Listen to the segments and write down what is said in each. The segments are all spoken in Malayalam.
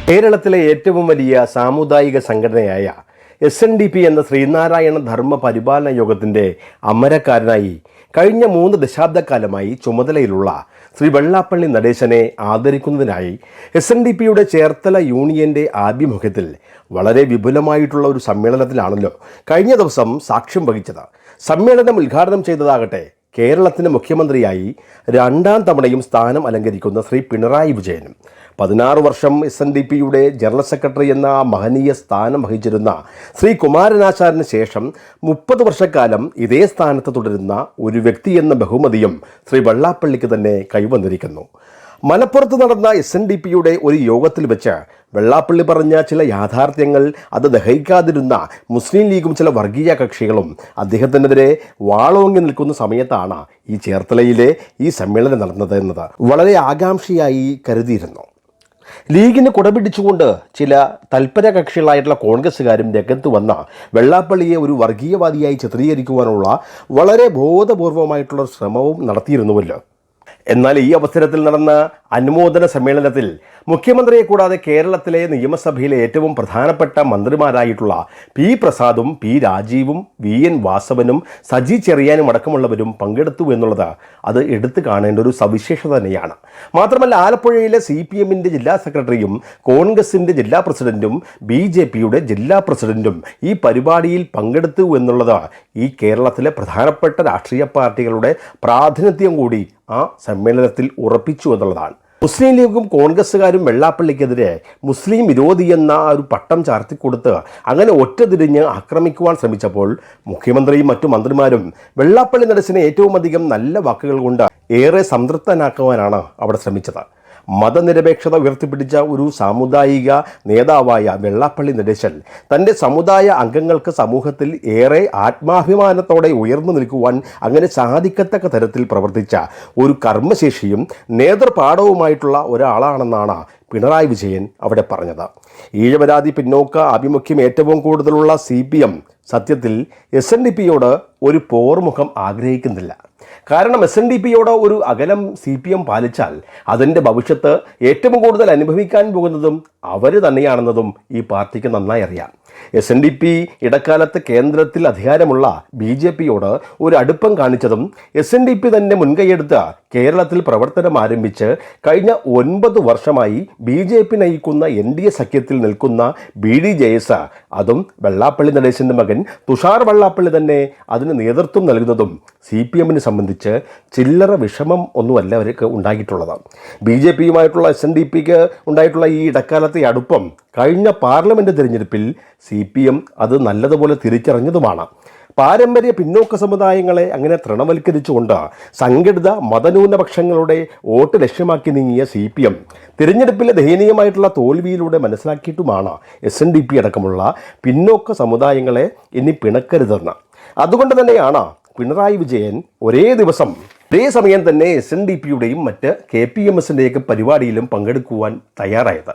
കേരളത്തിലെ ഏറ്റവും വലിയ സാമുദായിക സംഘടനയായ SNDP എന്ന ശ്രീനാരായണ ധർമ്മ പരിപാലന യോഗത്തിൻ്റെ അമരക്കാരനായി കഴിഞ്ഞ 3 ദശാബ്ദക്കാലമായി ചുമതലയിലുള്ള ശ്രീ വെള്ളാപ്പള്ളി നടേശനെ ആദരിക്കുന്നതിനായി SNDPയുടെ ചേർത്തല യൂണിയൻ്റെ ആഭിമുഖ്യത്തിൽ വളരെ വിപുലമായിട്ടുള്ള ഒരു സമ്മേളനത്തിലാണല്ലോ കഴിഞ്ഞ ദിവസം സാക്ഷ്യം വഹിച്ചത്. സമ്മേളനം ഉദ്ഘാടനം ചെയ്തതാകട്ടെ കേരളത്തിൻ്റെ മുഖ്യമന്ത്രിയായി 2ാം തവണയും സ്ഥാനം അലങ്കരിക്കുന്ന ശ്രീ പിണറായി വിജയനും 16 വർഷം SNDPയുടെ ജനറൽ സെക്രട്ടറി എന്ന മഹനീയ സ്ഥാനം വഹിച്ചിരുന്ന ശ്രീ കുമാരനാശാരിന് ശേഷം 30 വർഷക്കാലം ഇതേ സ്ഥാനത്ത് തുടരുന്ന ഒരു വ്യക്തി എന്ന ബഹുമതിയും ശ്രീ വെള്ളാപ്പള്ളിക്ക് തന്നെ കൈവന്നിരിക്കുന്നു. മലപ്പുറത്ത് നടന്ന SNDPയുടെ ഒരു യോഗത്തിൽ വെച്ച് വെള്ളാപ്പള്ളി പറഞ്ഞ ചില യാഥാർത്ഥ്യങ്ങൾ അത് ദഹിക്കാതിരുന്ന മുസ്ലിം ലീഗും ചില വർഗീയ കക്ഷികളും അദ്ദേഹത്തിനെതിരെ വാളോങ്ങി നിൽക്കുന്ന സമയത്താണ് ഈ ചേർത്തലയിലെ ഈ സമ്മേളനം നടന്നത് എന്നത് വളരെ ആകാംക്ഷയായി കരുതിയിരുന്നു. ലീഗിന് കുടപിടിച്ചുകൊണ്ട് ചില തൽപര കക്ഷികളായിട്ടുള്ള കോൺഗ്രസ്സുകാരും രംഗത്ത് വന്ന വെള്ളാപ്പള്ളിയെ ഒരു വർഗീയവാദിയായി ചിത്രീകരിക്കുവാനുള്ള വളരെ ബോധപൂർവമായിട്ടുള്ള ശ്രമവും നടത്തിയിരുന്നുവല്ലോ. എന്നാൽ ഈ അവസരത്തിൽ നടന്ന അനുമോദന സമ്മേളനത്തിൽ മുഖ്യമന്ത്രിയെ കൂടാതെ കേരളത്തിലെ നിയമസഭയിലെ ഏറ്റവും പ്രധാനപ്പെട്ട മന്ത്രിമാരായിട്ടുള്ള P. പ്രസാദും P. രാജീവും VN വാസവനും സജി ചെറിയാനും അടക്കമുള്ളവരും പങ്കെടുത്തു എന്നുള്ളത് അത് എടുത്തു കാണേണ്ട ഒരു സവിശേഷത തന്നെയാണ്. മാത്രമല്ല ആലപ്പുഴയിലെ CPMൻ്റെ ജില്ലാ സെക്രട്ടറിയും കോൺഗ്രസിൻ്റെ ജില്ലാ പ്രസിഡന്റും BJPയുടെ ജില്ലാ പ്രസിഡന്റും ഈ പരിപാടിയിൽ പങ്കെടുത്തു എന്നുള്ളത് ഈ കേരളത്തിലെ പ്രധാനപ്പെട്ട രാഷ്ട്രീയ പാർട്ടികളുടെ പ്രാതിനിധ്യം കൂടി ആ സമ്മേളനത്തിൽ ഉറപ്പിച്ചു എന്നുള്ളതാണ്. മുസ്ലിം ലീഗും കോൺഗ്രസ്സുകാരും വെള്ളാപ്പള്ളിക്കെതിരെ മുസ്ലിം വിരോധി എന്ന ഒരു പട്ടം ചാർത്തിക്കൊടുത്ത് അങ്ങനെ ഒറ്റതിരിഞ്ഞ് ആക്രമിക്കുവാൻ ശ്രമിച്ചപ്പോൾ മുഖ്യമന്ത്രിയും മറ്റു മന്ത്രിമാരും വെള്ളാപ്പള്ളി നടേശനെ ഏറ്റവും അധികം നല്ല വാക്കുകൾ കൊണ്ട് ഏറെ സംതൃപ്തനാക്കുവാനാണ് അവിടെ ശ്രമിച്ചത്. മതനിരപേക്ഷത ഉയർത്തിപ്പിടിച്ച ഒരു സാമുദായിക നേതാവായ വെള്ളാപ്പള്ളി നടേശൻ തൻ്റെ സമുദായ അംഗങ്ങൾക്ക് സമൂഹത്തിൽ ഏറെ ആത്മാഭിമാനത്തോടെ ഉയർന്നു നിൽക്കുവാൻ അങ്ങനെ സാധിക്കത്തക്ക തരത്തിൽ പ്രവർത്തിച്ച ഒരു കർമ്മശേഷിയും നേതൃപാഠവുമായിട്ടുള്ള ഒരാളാണെന്നാണ് പിണറായി വിജയൻ അവിടെ പറഞ്ഞത്. ഈഴവരാതി പിന്നോക്ക ആഭിമുഖ്യം ഏറ്റവും കൂടുതലുള്ള CPM സത്യത്തിൽ SNDPയോട് ഒരു പോർമുഖം ആഗ്രഹിക്കുന്നില്ല. കാരണം SNDPയോട് ഒരു അകലം CPM പാലിച്ചാൽ അതിൻ്റെ ഭവിഷ്യത്ത് ഏറ്റവും കൂടുതൽ അനുഭവിക്കാൻ പോകുന്നതും അവർ തന്നെയാണെന്നതും ഈ പാർട്ടിക്ക് നന്നായി അറിയാം. SNDP ഇടക്കാലത്ത് കേന്ദ്രത്തിൽ അധികാരമുള്ള BJPയോട് ഒരു അടുപ്പം കാണിച്ചതും SNDP തന്നെ മുൻകൈയെടുത്ത് കേരളത്തിൽ പ്രവർത്തനം ആരംഭിച്ച് കഴിഞ്ഞ 9 വർഷമായി BJP നയിക്കുന്ന NDA സഖ്യത്തിൽ നിൽക്കുന്ന BDJS അതും വെള്ളാപ്പള്ളി നടേശൻ്റെ മകൻ തുഷാർ വെള്ളാപ്പള്ളി തന്നെ അതിന് നേതൃത്വം നൽകുന്നതും CPMനെ സംബന്ധിച്ച് ചില്ലറ വിഷമം ഒന്നുമല്ല അവർക്ക് ഉണ്ടായിട്ടുള്ളത്. BJPയുമായിട്ടുള്ള SNDPക്ക് ഉണ്ടായിട്ടുള്ള ഈ ഇടക്കാലത്തെ അടുപ്പം കഴിഞ്ഞ പാർലമെൻറ്റ് തിരഞ്ഞെടുപ്പിൽ CPM അത് നല്ലതുപോലെ തിരിച്ചറിഞ്ഞതുമാണ്. പാരമ്പര്യ പിന്നോക്ക സമുദായങ്ങളെ അങ്ങനെ തൃണവൽക്കരിച്ചുകൊണ്ട് സംഘടിത മതന്യൂനപക്ഷങ്ങളുടെ വോട്ട് ലക്ഷ്യമാക്കി നീങ്ങിയ CPM തിരഞ്ഞെടുപ്പിലെ ദയനീയമായിട്ടുള്ള തോൽവിയിലൂടെ മനസ്സിലാക്കിയിട്ടുമാണ് SNDP അടക്കമുള്ള പിന്നോക്ക സമുദായങ്ങളെ ഇനി പിണക്കരുതെന്ന്. അതുകൊണ്ട് തന്നെയാണ് പിണറായി വിജയൻ ഒരേ സമയം തന്നെ SNDPയുടെയും മറ്റ് KPMSൻ്റെയൊക്കെ പരിപാടിയിലും പങ്കെടുക്കുവാൻ തയ്യാറായത്.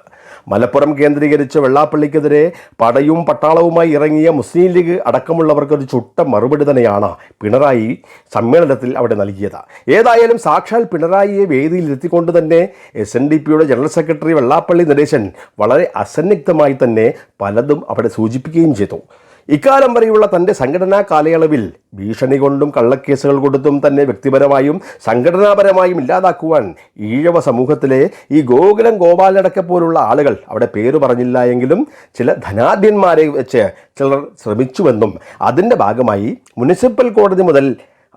മലപ്പുറം കേന്ദ്രീകരിച്ച് വെള്ളാപ്പള്ളിക്കെതിരെ പടയും പട്ടാളവുമായി ഇറങ്ങിയ മുസ്ലിം ലീഗ് അടക്കമുള്ളവർക്കൊരു ചുട്ട മറുപടി തന്നെയാണ് പിണറായി സമ്മേളനത്തിൽ അവിടെ നൽകിയത്. ഏതായാലും സാക്ഷാൽ പിണറായിയെ വേദിയിലെത്തിക്കൊണ്ട് തന്നെ SNDPയുടെ ജനറൽ സെക്രട്ടറി വെള്ളാപ്പള്ളി നടേശൻ വളരെ അസന്നിഗ്ധമായി തന്നെ പലതും അവിടെ സൂചിപ്പിക്കുകയും ചെയ്തു. ഇക്കാലം വരെയുള്ള തൻ്റെ സംഘടനാ കാലയളവിൽ ഭീഷണി കൊണ്ടും കള്ളക്കേസുകൾ കൊടുത്തും തന്നെ വ്യക്തിപരമായും സംഘടനാപരമായും ഇല്ലാതാക്കുവാൻ ഈഴവ സമൂഹത്തിലെ ഈ ഗോകുലം ഗോപാലടക്കെ പോലുള്ള ആളുകൾ അവിടെ പേര് പറഞ്ഞില്ല എങ്കിലും ചില ധനാഢ്യന്മാരെ വെച്ച് ചിലർ ശ്രമിച്ചുവെന്നും അതിൻ്റെ ഭാഗമായി മുനിസിപ്പൽ കോടതി മുതൽ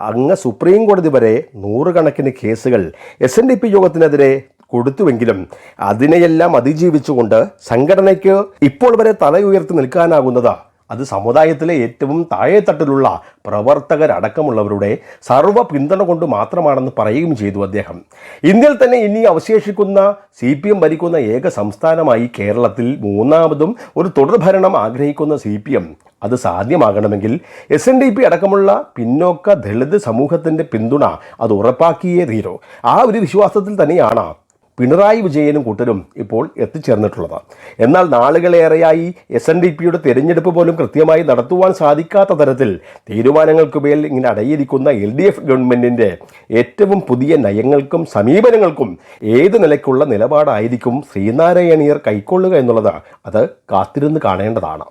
അങ്ങ് സുപ്രീം കോടതി വരെ 100 കണക്കിന് കേസുകൾ SNDP യോഗത്തിനെതിരെ കൊടുത്തുവെങ്കിലും അതിനെയെല്ലാം അതിജീവിച്ചുകൊണ്ട് സംഘടനയ്ക്ക് ഇപ്പോൾ വരെ തല ഉയർത്തി നിൽക്കാനാകുന്നത് അത് സമുദായത്തിലെ ഏറ്റവും താഴെത്തട്ടിലുള്ള പ്രവർത്തകരടക്കമുള്ളവരുടെ സർവ്വ പിന്തുണ കൊണ്ട് മാത്രമാണെന്ന് പറയുകയും ചെയ്തു അദ്ദേഹം. ഇന്ത്യയിൽ തന്നെ ഇനി അവശേഷിക്കുന്ന CPM ഭരിക്കുന്ന ഏക സംസ്ഥാനമായി കേരളത്തിൽ 3ാമതും ഒരു തുടർഭരണം ആഗ്രഹിക്കുന്ന CPM അത് സാധ്യമാകണമെങ്കിൽ SNDP അടക്കമുള്ള പിന്നോക്ക ദളിത് സമൂഹത്തിൻ്റെ പിന്തുണ അത് ഉറപ്പാക്കിയേ തീരൂ. ആ ഒരു വിശ്വാസത്തിൽ തന്നെയാണ് പിണറായി വിജയനും കൂട്ടരും ഇപ്പോൾ എത്തിച്ചേർന്നിട്ടുള്ളത്. എന്നാൽ നാളുകളേറെയായി SNDPയുടെ തിരഞ്ഞെടുപ്പ് പോലും കൃത്യമായി നടത്തുവാൻ സാധിക്കാത്ത തരത്തിൽ തീരുമാനങ്ങൾക്കുമേൽ ഇങ്ങനെ അടയിരിക്കുന്ന LDF ഗവൺമെൻറ്റിൻ്റെ ഏറ്റവും പുതിയ നയങ്ങൾക്കും സമീപനങ്ങൾക്കും ഏത് നിലയ്ക്കുള്ള നിലപാടായിരിക്കും ശ്രീനാരായണീയർ കൈക്കൊള്ളുക എന്നുള്ളത് അത് കാത്തിരുന്ന് കാണേണ്ടതാണ്.